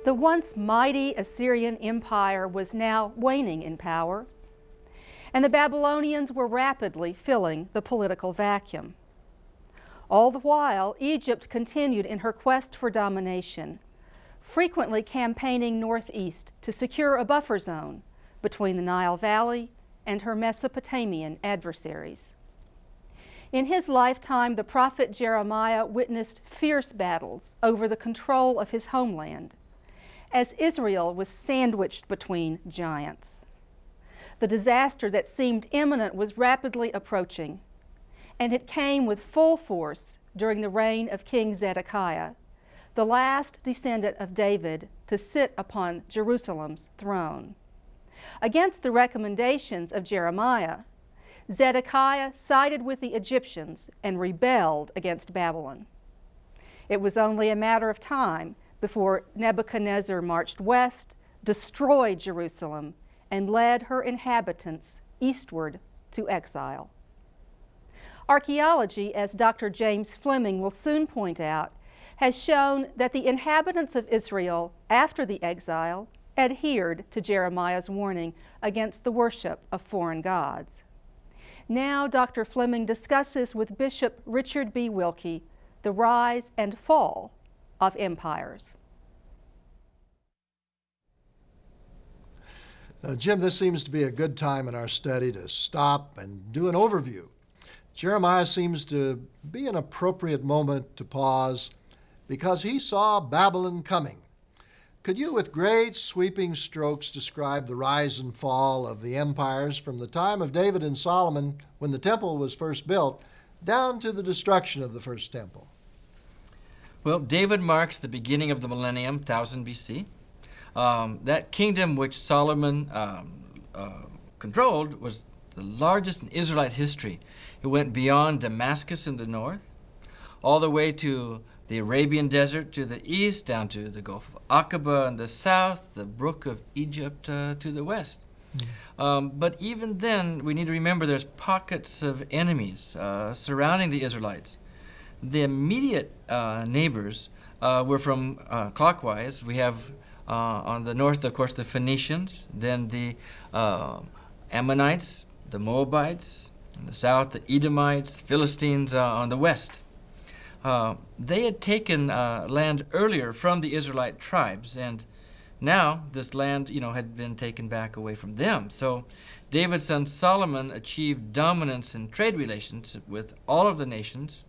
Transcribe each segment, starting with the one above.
The once mighty Assyrian Empire was now waning in power, and the Babylonians were rapidly filling the political vacuum. All the while, Egypt continued in her quest for domination, frequently campaigning northeast to secure a buffer zone between the Nile Valley and her Mesopotamian adversaries. In his lifetime, the prophet Jeremiah witnessed fierce battles over the control of his homeland, as Israel was sandwiched between giants. The disaster that seemed imminent was rapidly approaching, and it came with full force during the reign of King Zedekiah, the last descendant of David to sit upon Jerusalem's throne. Against the recommendations of Jeremiah, Zedekiah sided with the Egyptians and rebelled against Babylon. It was only a matter of time before Nebuchadnezzar marched west, destroyed Jerusalem, and led her inhabitants eastward to exile. Archaeology, as Dr. James Fleming will soon point out, has shown that the inhabitants of Israel after the exile adhered to Jeremiah's warning against the worship of foreign gods. Now Dr. Fleming discusses with Bishop Richard B. Wilkie the rise and fall of empires. Jim, this seems to be a good time in our study to stop and do an overview. Jeremiah seems to be an appropriate moment to pause because he saw Babylon coming. Could you, with great sweeping strokes, describe the rise and fall of the empires from the time of David and Solomon, when the temple was first built, down to the destruction of the first temple? Well, David marks the beginning of the millennium, 1000 BC. That kingdom which Solomon controlled was the largest in Israelite history. It went beyond Damascus in the north, all the way to the Arabian desert to the east, down to the Gulf of Aqaba in the south, the brook of Egypt to the west. But even then, we need to remember there's pockets of enemies surrounding the Israelites. The immediate neighbors were from clockwise. We have on the north, of course, the Phoenicians, then the Ammonites, the Moabites, in the south, the Edomites, the Philistines on the west. They had taken land earlier from the Israelite tribes, and now this land, had been taken back away from them. So David's son Solomon achieved dominance in trade relations with all of the nations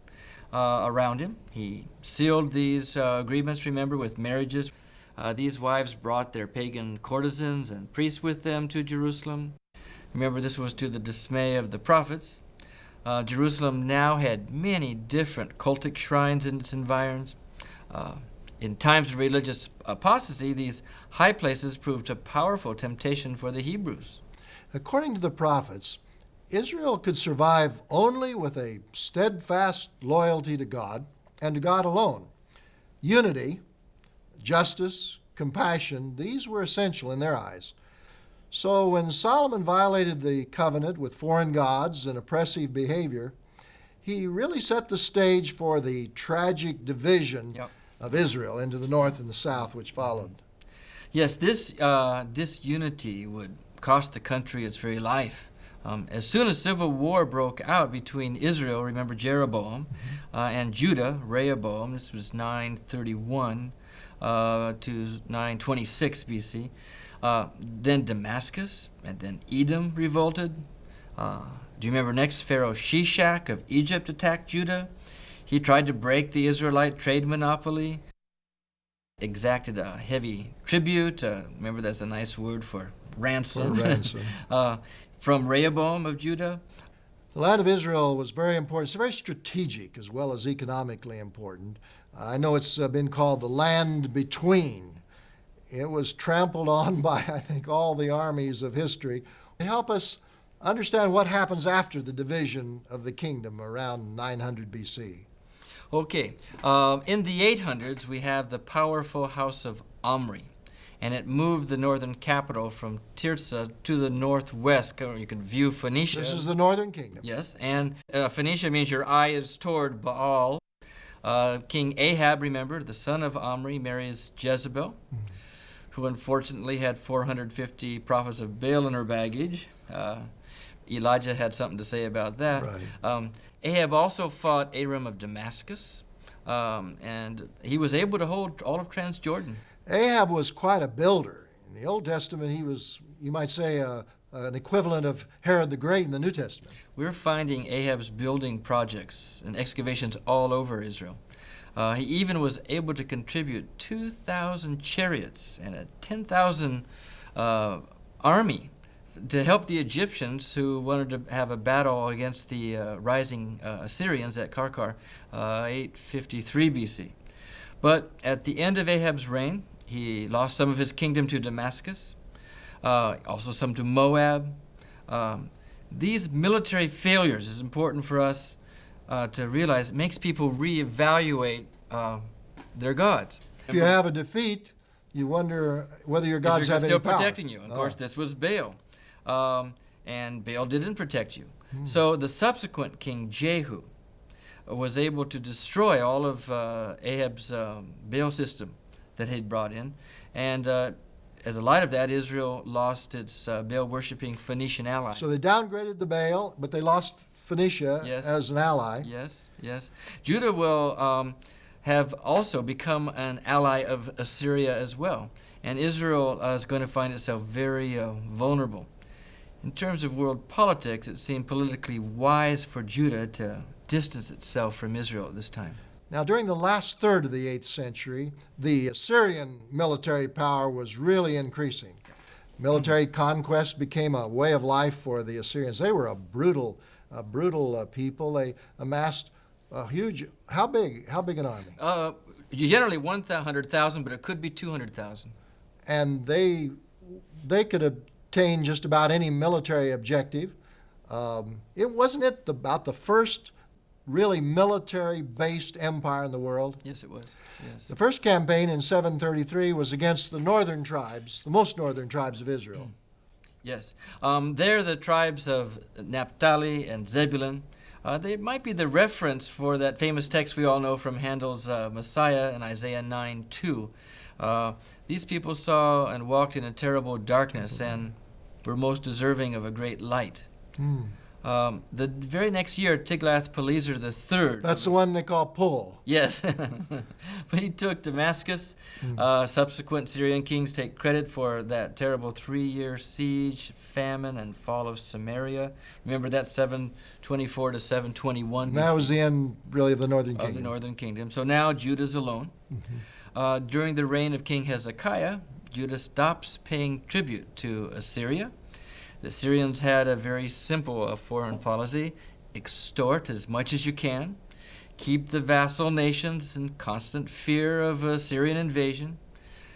around him. He sealed these agreements, remember, with marriages. These wives brought their pagan courtesans and priests with them to Jerusalem. Remember, this was to the dismay of the prophets. Jerusalem now had many different cultic shrines in its environs. In times of religious apostasy, these high places proved a powerful temptation for the Hebrews. According to the prophets, Israel could survive only with a steadfast loyalty to God and to God alone. Unity, justice, compassion, these were essential in their eyes. So when Solomon violated the covenant with foreign gods and oppressive behavior, he really set the stage for the tragic division of Israel into the north and the south, which followed. Yes, this disunity would cost the country its very life. As soon as civil war broke out between Israel, remember Jeroboam, and Judah, Rehoboam, this was 931 to 926 BC, then Damascus, and then Edom revolted. Do you remember next? Pharaoh Shishak of Egypt attacked Judah. He tried to break the Israelite trade monopoly, exacted a heavy tribute. Remember, that's a nice word for ransom. From Rehoboam of Judah. The land of Israel was very important. It's very strategic as well as economically important. I know it's been called the land between. It was trampled on by, I think, all the armies of history. To help us understand what happens after the division of the kingdom around 900 BC. Okay. In the 800s, we have the powerful house of Omri, and it moved the northern capital from Tirzah to the northwest. You can view Phoenicia. This is the northern kingdom. Yes, and Phoenicia means your eye is toward Baal. King Ahab, remember, the son of Omri, marries Jezebel. who unfortunately had 450 prophets of Baal in her baggage. Elijah had something to say about that. Right. Ahab also fought Aram of Damascus, and he was able to hold all of Transjordan. Ahab was quite a builder. In the Old Testament, he was, you might say, an equivalent of Herod the Great in the New Testament. We're finding Ahab's building projects and excavations all over Israel. He even was able to contribute 2,000 chariots and a 10,000 army to help the Egyptians who wanted to have a battle against the rising Assyrians at Karkar, 853 BC. But at the end of Ahab's reign, he lost some of his kingdom to Damascus, also some to Moab. These military failures is important for us to realize. It makes people reevaluate their gods. If you have a defeat, you wonder whether your gods have any still power. protecting you. Of course, this was Baal. And Baal didn't protect you. So the subsequent king, Jehu, was able to destroy all of Ahab's Baal system that he'd brought in. And as a light of that, Israel lost its Baal-worshipping Phoenician ally. So they downgraded the Baal, but they lost Phoenicia as an ally. Yes, yes. Judah will have also become an ally of Assyria as well. And Israel is going to find itself very vulnerable. In terms of world politics, it seemed politically wise for Judah to distance itself from Israel at this time. Now, during the last third of the 8th century, the Assyrian military power was really increasing. Military conquest became a way of life for the Assyrians. They were a brutal people. They amassed a huge, how big an army? Generally 100,000, but it could be 200,000. And they could obtain just about any military objective. It wasn't about the first really military-based empire in the world? Yes, it was. Yes. The first campaign in 733 was against the northern tribes, the most northern tribes of Israel. Yes. They're the tribes of Naphtali and Zebulun. They might be the reference for that famous text we all know from Handel's Messiah in Isaiah 9:2. These people saw and walked in a terrible darkness and were most deserving of a great light. The very next year, Tiglath-Pileser III. That's the one they call Pul. Yes. But he took Damascus. Subsequent Syrian kings take credit for that terrible 3-year siege, famine, and fall of Samaria. Remember, that's 724 to 721 BC. That was the end, really, of the northern kingdom. Of the northern kingdom. So now Judah's alone. During the reign of King Hezekiah, Judah stops paying tribute to Assyria. The Syrians had a very simple foreign policy: extort as much as you can, keep the vassal nations in constant fear of Assyrian invasion.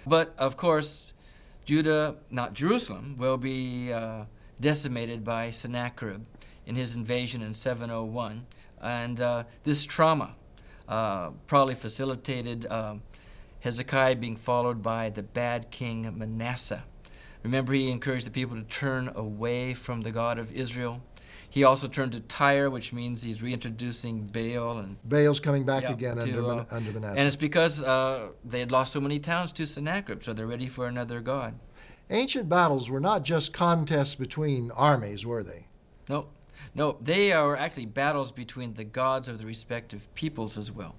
But, of course, Judah, not Jerusalem, will be decimated by Sennacherib in his invasion in 701. And this trauma probably facilitated Hezekiah being followed by the bad king Manasseh. Remember, he encouraged the people to turn away from the God of Israel. He also turned to Tyre, which means he's reintroducing Baal. And Baal's coming back again under Manasseh. And it's because they had lost so many towns to Sennacherib, so they're ready for another god. Ancient battles were not just contests between armies, were they? No, they are actually battles between the gods of the respective peoples as well.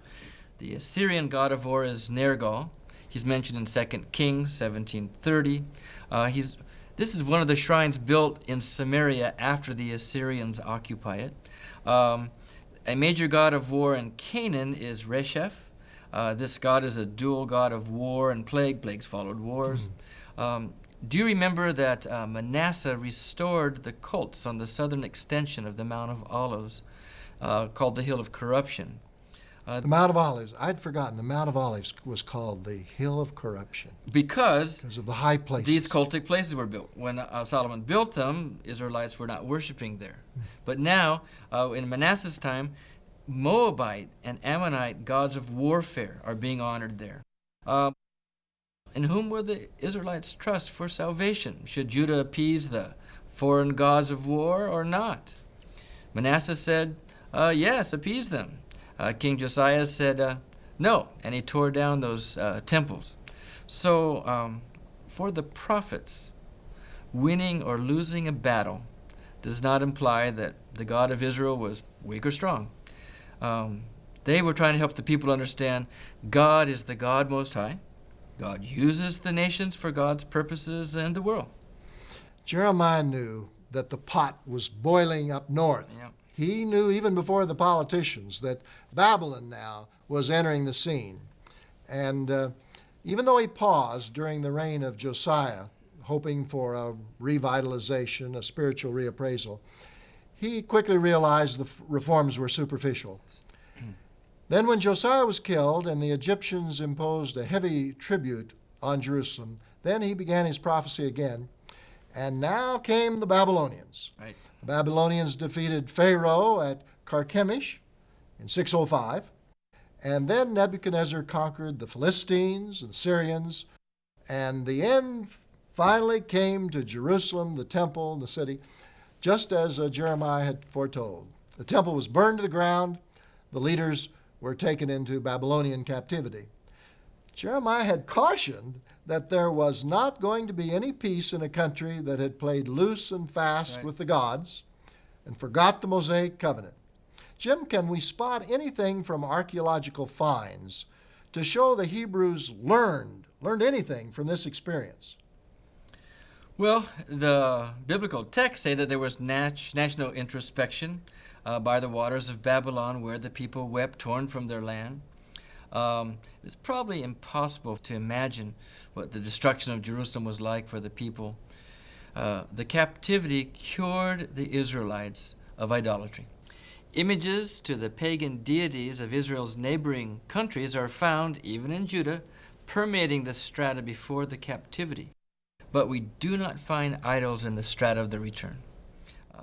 The Assyrian god of war is Nergal. He's mentioned in 2 Kings 1730. This is one of the shrines built in Samaria after the Assyrians occupy it. A major god of war in Canaan is Resheph. This god is a dual god of war and plague. Plagues followed wars. Do you remember that Manasseh restored the cults on the southern extension of the Mount of Olives, called the Hill of Corruption? The Mount of Olives. I'd forgotten. The Mount of Olives was called the Hill of Corruption. Because of the high places. These cultic places were built. When Solomon built them, Israelites were not worshiping there. But now, in Manasseh's time, Moabite and Ammonite gods of warfare are being honored there. In whom will the Israelites trust for salvation? Should Judah appease the foreign gods of war or not? Manasseh said, yes, appease them. King Josiah said, no, and he tore down those temples. So for the prophets, winning or losing a battle does not imply that the God of Israel was weak or strong. They were trying to help the people understand God is the God Most High. God uses the nations for God's purposes and the world. Jeremiah knew that the pot was boiling up north. Yeah. He knew even before the politicians that Babylon now was entering the scene. And even though he paused during the reign of Josiah, hoping for a revitalization, a spiritual reappraisal, he quickly realized the reforms were superficial. Then when Josiah was killed and the Egyptians imposed a heavy tribute on Jerusalem, then he began his prophecy again. And now came the Babylonians. Right. The Babylonians defeated Pharaoh at Carchemish in 605. And then Nebuchadnezzar conquered the Philistines and the Syrians. And the end finally came to Jerusalem, the temple, and the city, just as Jeremiah had foretold. The temple was burned to the ground. The leaders were taken into Babylonian captivity. Jeremiah had cautioned that there was not going to be any peace in a country that had played loose and fast with the gods and forgot the Mosaic covenant. Jim, can we spot anything from archaeological finds to show the Hebrews learned anything from this experience? Well, the biblical texts say that there was national introspection by the waters of Babylon, where the people wept, torn from their land. It's probably impossible to imagine what the destruction of Jerusalem was like for the people. The captivity cured the Israelites of idolatry. Images to the pagan deities of Israel's neighboring countries are found, even in Judah, permeating the strata before the captivity. But we do not find idols in the strata of the return.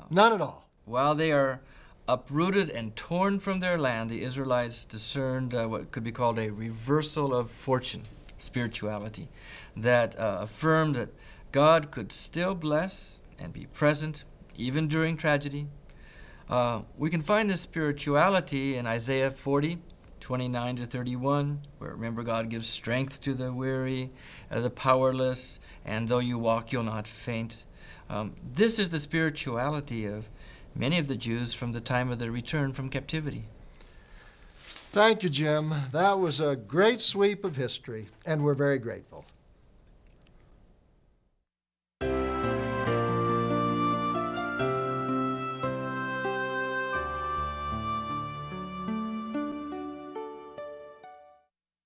None at all. While they are uprooted and torn from their land, the Israelites discerned what could be called a reversal of fortune, spirituality, that affirmed that God could still bless and be present even during tragedy. We can find this spirituality in Isaiah 40, 29 to 31, where remember God gives strength to the weary, the powerless, and though you walk, you'll not faint. This is the spirituality of many of the Jews from the time of their return from captivity. Thank you, Jim. That was a great sweep of history, and we're very grateful.